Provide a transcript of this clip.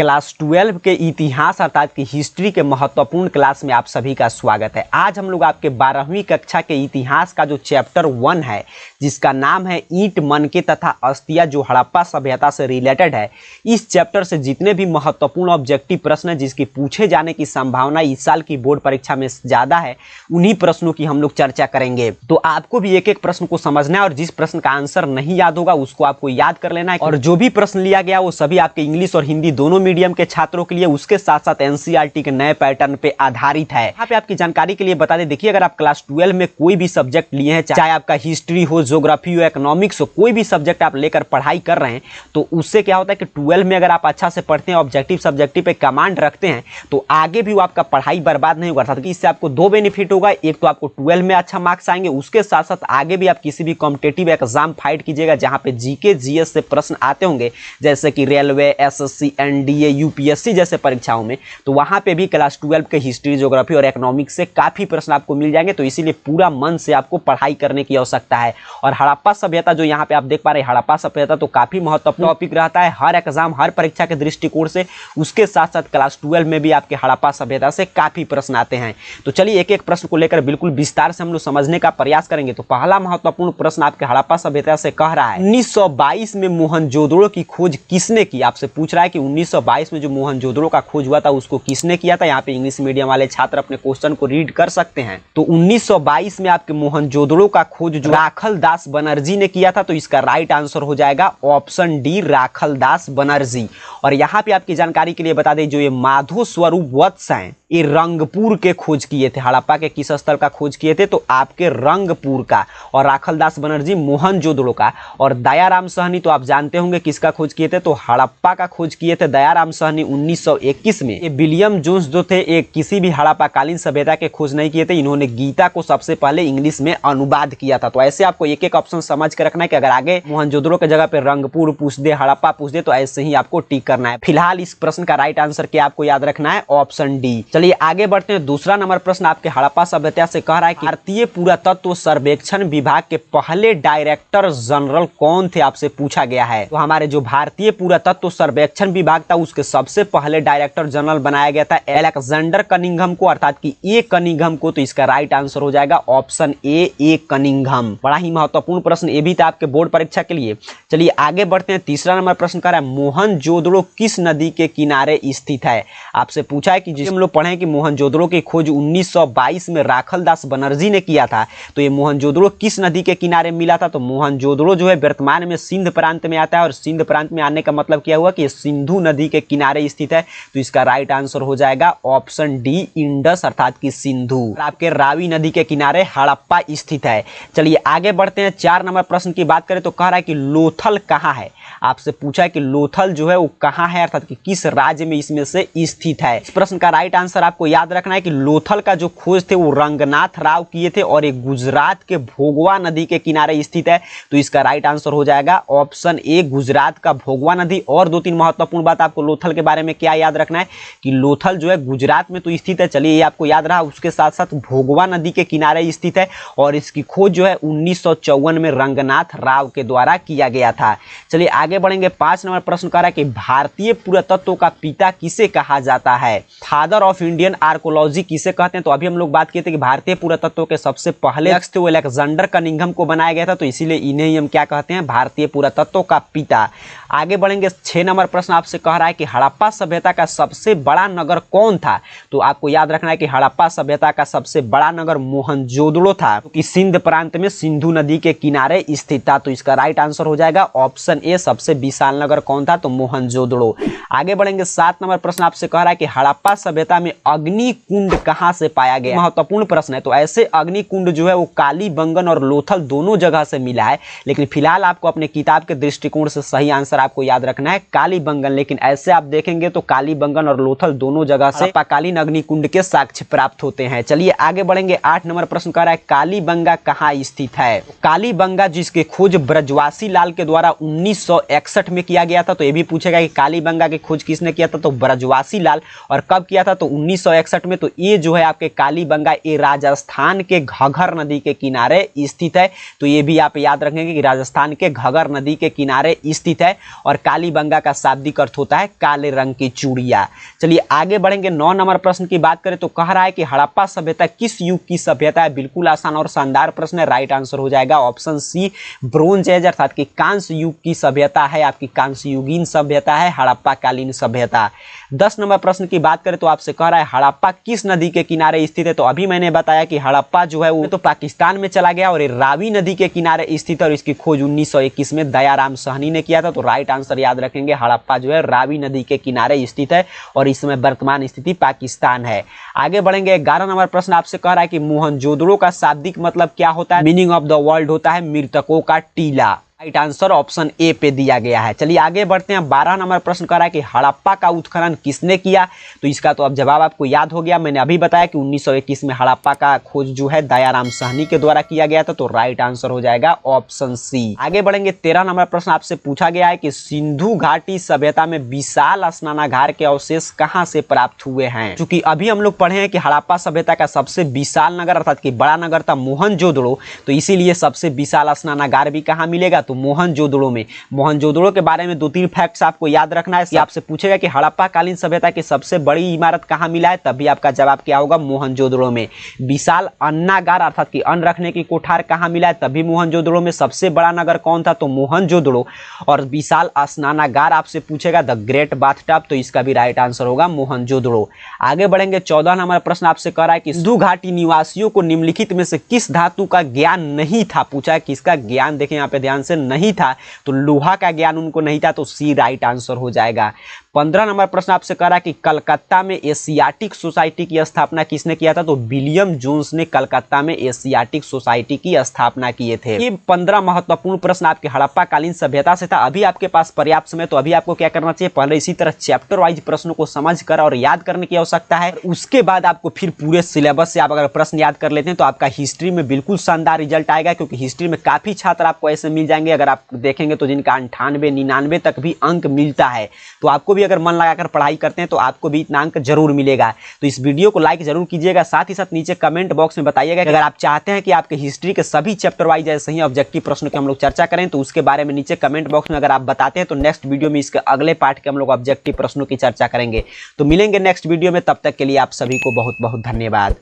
Class 12 के इतिहास अर्थात की हिस्ट्री के महत्वपूर्ण क्लास में आप सभी का स्वागत है। आज हम लोग आपके 12वीं कक्षा के इतिहास का जो चैप्टर 1 है, जिसका नाम है ईंट, मनके तथा अस्थियां, जो हड़प्पा सभ्यता से रिलेटेड है, इस चैप्टर से जितने भी महत्वपूर्ण ऑब्जेक्टिव प्रश्न हैं जिसकी पूछे जाने की संभावना इस साल की बोर्ड परीक्षा में ज़्यादा है, उन्हीं प्रश्नों की हम लोग चर्चा करेंगे। तो आपको भी एक एक प्रश्न को समझना है और जिस प्रश्न का आंसर नहीं याद होगा उसको आपको याद कर लेना है। और जो भी प्रश्न लिया गया वो सभी आपके इंग्लिश और हिंदी दोनों मीडियम के छात्रों के लिए, उसके साथ साथ एनसीईआरटी के नए पैटर्न पे आधारित है। यहाँ पे आपकी जानकारी के लिए बता दें, देखिए अगर आप क्लास 12 में कोई भी सब्जेक्ट लिए हैं, चाहे आपका हिस्ट्री हो, ज्योग्राफी हो, इकोनॉमिक्स हो, कोई भी सब्जेक्ट आप लेकर पढ़ाई कर रहे हैं, तो उससे क्या होता है कि 12 में अगर आप अच्छा से पढ़ते हैं, ऑब्जेक्टिव सब्जेक्टिव पे कमांड रखते हैं, तो आगे भी वो आपका पढ़ाई बर्बाद नहीं होगा। अर्थात इससे आपको दो बेनिफिट होगा, एक तो आपको 12 में अच्छा मार्क्स आएंगे, उसके साथ साथ आगे भी आप किसी भी कॉम्पिटेटिव एग्जाम फाइट कीजिएगा जहाँ पे जीके जीएस से प्रश्न आते होंगे, जैसे कि रेलवे, एसएससी, एनडीए, यूपीएससी जैसे परीक्षाओं में, तो वहां पे भी क्लास 12 के हिस्ट्री, ज्योग्राफी और इकोनॉमिक्स से काफी प्रश्न आपको मिल जाएंगे। तो इसीलिए पूरा मन से आपको पढ़ाई करने की आवश्यकता है। और हड़प्पा सभ्यता जो यहाँ पे आप देख पा रहे हैं, हड़प्पा सभ्यता तो काफी महत्वपूर्ण टॉपिक रहता है हर एग्जाम, हर परीक्षा के दृष्टिकोण से। उसके साथ साथ क्लास 12 में भी आपके हड़प्पा सभ्यता से काफी प्रश्न आते हैं। तो चलिए एक एक प्रश्न को लेकर बिल्कुल विस्तार से हम लोग समझने का प्रयास करेंगे। तो पहला महत्वपूर्ण प्रश्न आपके हड़प्पा सभ्यता से कह रहा है, 1922 में मोहनजोदड़ो की खोज किसने की? आपसे पूछ रहा है कि 1922 में जो मोहनजोदड़ो का खोज हुआ था उसको किसने किया था। यहाँ पे इंग्लिश मीडियम वाले छात्र अपने क्वेश्चन को रीड कर सकते हैं। तो 1922 में आपके मोहनजोदड़ो का खोज जो राखलदास बनर्जी ने किया था, तो इसका राइट आंसर हो जाएगा ऑप्शन डी, राखलदास बनर्जी। और यहाँ पे आपकी जानकारी के लिए बता दें, जो ये माधो स्वरूप वत्स हैं, ये रंगपुर के खोज किए थे। हड़प्पा के किस स्थल का खोज किए थे? तो आपके रंगपुर का। और राखलदास बनर्जी मोहनजोदड़ो का। और दयाराम साहनी तो आप जानते होंगे किसका खोज किए थे? तो हड़प्पा का खोज किए थे दयाराम साहनी 1921 में। ये विलियम जोन्स जो थे, एक किसी भी हड़प्पा कालीन सभ्यता के खोज नहीं किए थे, इन्होंने गीता को सबसे पहले इंग्लिश में अनुवाद किया था। तो ऐसे आपको एक एक ऑप्शन समझ के रखना है कि अगर आगे मोहनजोदड़ो के जगह पे रंगपुर पूछ दे, हड़प्पा पूछ दे, तो ऐसे ही आपको टिक करना है। फिलहाल इस प्रश्न का राइट आंसर क्या आपको याद रखना है? Option D. चलिए आगे बढ़ते हैं। दूसरा नंबर प्रश्न आपके हड़प्पा सभ्यता से कह रहा है कि भारतीय पुरातत्व सर्वेक्षण विभाग के पहले डायरेक्टर जनरल कौन थे? आपसे पूछा गया है। तो हमारे जो भारतीय पुरातत्व सर्वेक्षण विभाग था उसके सबसे पहले डायरेक्टर जनरल बनाया गया था अलेक्जेंडर कनिंघम को, अर्थात कि ए कनिंघम को। तो इसका राइट आंसर हो जाएगा ऑप्शन ए कनिंघम। बड़ा ही महत्वपूर्ण प्रश्न ये भी था आपके बोर्ड परीक्षा के लिए। चलिए आगे बढ़ते हैं। तीसरा नंबर प्रश्न कर रहा है, मोहनजोदड़ो किस नदी के किनारे स्थित है? आपसे पूछा है कि जिसे हम लोग पढ़े कि मोहनजोदड़ो की खोज 1922 में राखलदास बनर्जी ने किया था, तो ये मोहनजोदड़ो किस नदी के किनारे मिला था? तो मोहनजोदड़ो जो है वर्तमान में सिंध प्रांत में आता है। और सिंध प्रांत में आने का मतलब क्या हुआ कि सिंधु नदी के किनारे स्थित है। तो इसका राइट आंसर हो जाएगा ऑप्शन डी, इंडस, अर्थात कि सिंधु। आपके रावी नदी के किनारे हड़प्पा स्थित है। चलिए आगे बढ़ते हैं। 4 नंबर प्रश्न की बात करें तो कह रहा है कि लोथल कहाँ है? आपसे पूछा है कि लोथल जो है वो कहाँ है, अर्थात कि किस राज्य में इसमें से स्थित है। इस प्रश्न का राइट आंसर आपको याद रखना है कि लोथल का जो खोज थे वो रंगनाथ राव किए थे और एक गुजरात के भोगवा नदी के किनारे स्थित है। तो इसका राइट आंसर हो जाएगा ऑप्शन ए, गुजरात का भोगवा नदी। और 2-3 महत्वपूर्ण बात आपको लोथल के बारे में क्या याद रखना है कि लोथल जो है गुजरात में तो स्थित है, चलिए ये आपको याद रहा। उसके साथ साथ भोगवा नदी के किनारे स्थित है और इसकी खोज जो है 1954 में रंगनाथ राव के द्वारा किया गया था। चलिए आगे बढ़ेंगे। 5 नंबर प्रश्न कह रहा है कि भारतीय पुरातत्व का पिता किसे कहा जाता है? फादर ऑफ इंडियन आर्कोलॉजी किसे कहते हैं? तो अभी हम लोग बात किए थे कि भारतीय पुरातत्व के सबसे पहले अध्यक्ष थे वो अलेक्जेंडर कनिंघम को बनाया गया था, तो इसीलिए इन्हें ही हम क्या कहते हैं? भारतीय पुरातत्व का पिता। आगे बढ़ेंगे। 6 नंबर प्रश्न आपसे कह रहा है कि हड़प्पा सभ्यता का सबसे बड़ा नगर कौन था? तो आपको याद रखना है कि हड़प्पा सभ्यता का सबसे बड़ा नगर मोहनजोदड़ो था, क्योंकि सिंध प्रांत में सिंधु नदी के किनारे स्थित था। तो इसका राइट आंसर हो जाएगा ऑप्शन ए, सबसे विशाल नगर कौन था? तो मोहनजोदड़ो। आगे बढ़ेंगे। 7 नंबर प्रश्न आपसे कह रहा है कि हड़प्पा सभ्यता में अग्नि कुंड कहां से पाया गया? महत्वपूर्ण प्रश्न है। तो ऐसे अग्नि कुंड जो है वो कालीबंगन और लोथल दोनों जगह से मिला है, लेकिन फिलहाल आपको अपने किताब के दृष्टिकोण से सही आंसर आपको याद रखना है कालीबंगन। लेकिन ऐसे आप देखेंगे तो कालीबंगन और लोथल दोनों जगह से हड़प्पाकालीन अग्नि कुंड के साक्ष्य प्राप्त होते हैं। चलिए आगे बढ़ेंगे। 8 नंबर प्रश्न कह रहा है कालीबंगा कहाँ स्थित है? कालीबंगा जिसकी खोज ब्रजवासी लाल के द्वारा 1961 में किया गया था। तो ये भी पूछेगा कि कालीबंगा की खोज किसने किया था? तो ब्रजवासी लाल। और कब किया था? तो 1961 में। तो ये जो है आपके कालीबंगा, ये राजस्थान के घग्गर नदी के किनारे स्थित है। तो ये भी आप याद रखेंगे कि राजस्थान के घग्गर नदी के किनारे स्थित है। और कालीबंगा का शाब्दिक अर्थ होता है काले रंग की चूड़िया। चलिए आगे बढ़ेंगे। 9 नंबर प्रश्न की बात करें तो कह रहा है कि हड़प्पा सभ्यता किस युग की सभ्यता है। बिल्कुल आसान और शानदार प्रश्न है। राइट आंसर हो जाएगा ऑप्शन सी, ब्रोंज एज अर्थात कि कांस्य युग की सभ्यता है। आपकी कांस्य युगीन सभ्यता है हड़प्पा कालीन सभ्यता। 10 नंबर प्रश्न की बात करें तो आपसे कह रहा है हड़प्पा किस नदी के किनारे स्थित है। तो अभी मैंने बताया कि हड़प्पा जो है वो तो पाकिस्तान में चला गया और ये रावी नदी के किनारे स्थित है। और इसकी खोज 1921 में दयाराम साहनी ने किया था। तो राइट आंसर याद रखेंगे, हड़प्पा जो है रावी नदी के किनारे स्थित है और इसमें वर्तमान स्थिति पाकिस्तान है। आगे बढ़ेंगे। 11 नंबर प्रश्न आपसे कह रहा है कि मोहनजोदड़ो का शाब्दिक मतलब क्या होता है। मीनिंग ऑफ द वर्ड होता है मृतकों का टीला। राइट आंसर ऑप्शन ए पे दिया गया है। चलिए आगे बढ़ते हैं। 12 नंबर प्रश्न कर रहा है कि हड़प्पा का उत्खनन किसने किया। तो इसका तो अब जवाब आपको याद हो गया। मैंने अभी बताया कि 1921 में हड़प्पा का खोज जो है दयाराम साहनी के द्वारा किया गया था। तो राइट आंसर हो जाएगा ऑप्शन सी। आगे बढ़ेंगे। 13 नंबर प्रश्न आपसे पूछा गया है कि सिंधु घाटी सभ्यता में विशाल स्नानागार के अवशेष कहां से प्राप्त हुए हैं। क्योंकि अभी हम लोग पढ़े हैं कि हड़प्पा सभ्यता का सबसे विशाल नगर अर्थात कि बड़ा नगर था मोहनजोदड़ो। तो इसीलिए सबसे विशाल स्नानागार भी कहां मिलेगा, तो मोहनजोदड़ो में। मोहनजोदड़ो के बारे में 2-3 फैक्ट्स आपको याद रखना है। आपसे पूछेगा कि हड़प्पा कालीन सभ्यता की सबसे बड़ी इमारत कहां मिला है, तब भी आपका जवाब क्या होगा, मोहनजोदड़ो में। विशाल अन्नागार अर्थात कि अन्न रखने की कोठार कहां मिला है, तभी मोहनजोदड़ो में। सबसे बड़ा नगर कौन था, तो मोहनजोदड़ो। और विशाल स्नानागार आपसे पूछेगा द ग्रेट बाथटब, तो इसका भी राइट आंसर होगा मोहनजोदड़ो। आगे बढ़ेंगे। 14 नंबर प्रश्न आपसे कह रहा है कि सिंधु घाटी निवासियों को निम्नलिखित में से किस धातु का ज्ञान नहीं था। पूछा है किसका ज्ञान, देखें यहाँ पे ध्यान से, नहीं था। तो लोहा का ज्ञान उनको नहीं था। तो सी राइट आंसर हो जाएगा। 15 नंबर प्रश्न आपसे कह रहा है कि कलकत्ता में एशियाटिक सोसाइटी की स्थापना किसने किया था। तो विलियम जोन्स ने कलकत्ता में एशियाटिक सोसाइटी की स्थापना किए थे। ये 15 महत्वपूर्ण प्रश्न आपके हड़प्पा कालीन सभ्यता से था। अभी आपके पास पर्याप्त समय, तो अभी आपको क्या करना चाहिए, पहले इसी तरह चैप्टर वाइज प्रश्नों को समझ कर और याद करने की आवश्यकता है। उसके बाद आपको फिर पूरे सिलेबस से आप अगर प्रश्न याद कर लेते हैं तो आपका हिस्ट्री में बिल्कुल शानदार रिजल्ट आएगा। क्योंकि हिस्ट्री में काफी छात्र आपको ऐसे मिल जाएंगे, अगर आप देखेंगे तो जिनका 98, 99 तक भी अंक मिलता है। तो आपको भी अगर मन लगाकर पढ़ाई करते हैं तो आपको भी इतना अंक जरूर मिलेगा। तो इस वीडियो को लाइक जरूर कीजिएगा। साथ ही साथ नीचे कमेंट बॉक्स में बताइएगा कि अगर आप चाहते हैं कि आपके हिस्ट्री के सभी चैप्टर वाइज ऐसे ही ऑब्जेक्टिव प्रश्नों की हम लोग चर्चा करें, तो उसके बारे में नीचे कमेंट बॉक्स में अगर आप बताते हैं तो नेक्स्ट वीडियो में इसके अगले पार्ट के हम लोग ऑब्जेक्टिव प्रश्नों की चर्चा करेंगे। तो मिलेंगे नेक्स्ट वीडियो में, तब तक के लिए आप सभी को बहुत बहुत धन्यवाद।